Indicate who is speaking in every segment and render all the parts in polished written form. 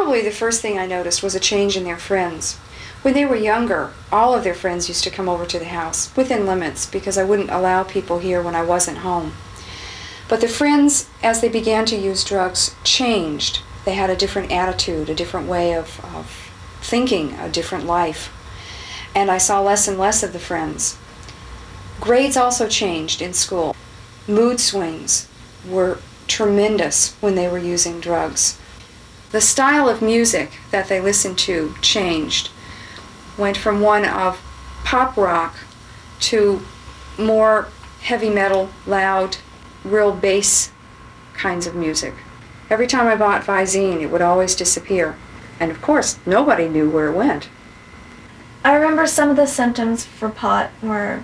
Speaker 1: Probably the first thing I noticed was a change in their friends. When they were younger, all of their friends used to come over to the house, within limits, because I wouldn't allow people here when I wasn't home. But the friends, as they began to use drugs, changed. They had a different attitude, a different way of thinking, a different life. And I saw less and less of the friends. Grades also changed in school. Mood swings were tremendous when they were using drugs. The style of music that they listened to changed. Went from one of pop rock to more heavy metal, loud, real bass kinds of music. Every time I bought Visine, it would always disappear. And of course, nobody knew where it went.
Speaker 2: I remember some of the symptoms for pot were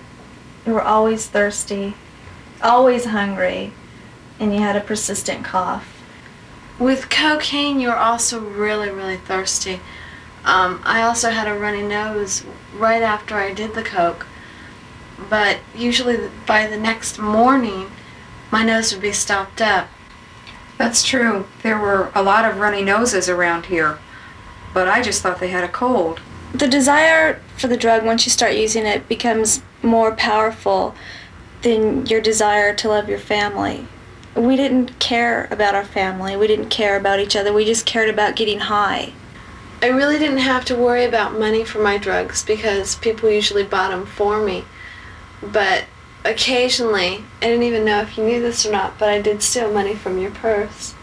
Speaker 2: you were always thirsty, always hungry, and you had a persistent cough.
Speaker 3: With cocaine, you were also really, really thirsty. I also had a runny nose right after I did the coke, but usually by the next morning, my nose would be stopped up.
Speaker 1: That's true. There were a lot of runny noses around here, but I just thought they had a cold.
Speaker 2: The desire for the drug, once you start using it, becomes more powerful than your desire to love your family. We didn't care about our family. We didn't care about each other. We just cared about getting high.
Speaker 3: I really didn't have to worry about money for my drugs because people usually bought them for me. But occasionally, I didn't even know if you knew this or not, but I did steal money from your purse.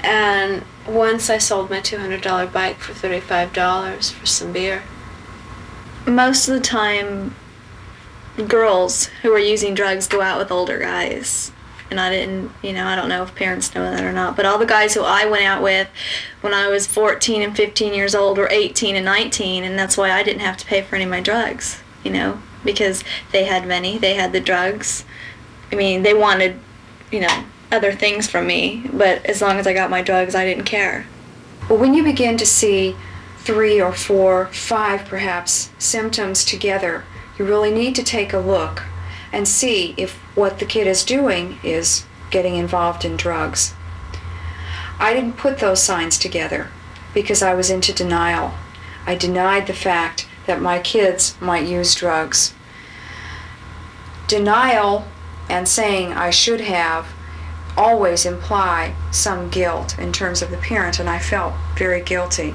Speaker 3: And once I sold my $200 bike for $35 for some beer.
Speaker 2: Most of the time, girls who are using drugs go out with older guys. And I don't know if parents know that or not, but all the guys who I went out with when I was 14 and 15 years old were 18 and 19, and that's why I didn't have to pay for any of my drugs, because they had money, they had the drugs. I mean, they wanted, other things from me, but as long as I got my drugs, I didn't care.
Speaker 1: Well, when you begin to see 3 or 4, 5 perhaps symptoms together, you really need to take a look and see if what the kid is doing is getting involved in drugs. I didn't put those signs together because I was into denial. I denied the fact that my kids might use drugs. Denial and saying I should have always imply some guilt in terms of the parent, and I felt very guilty.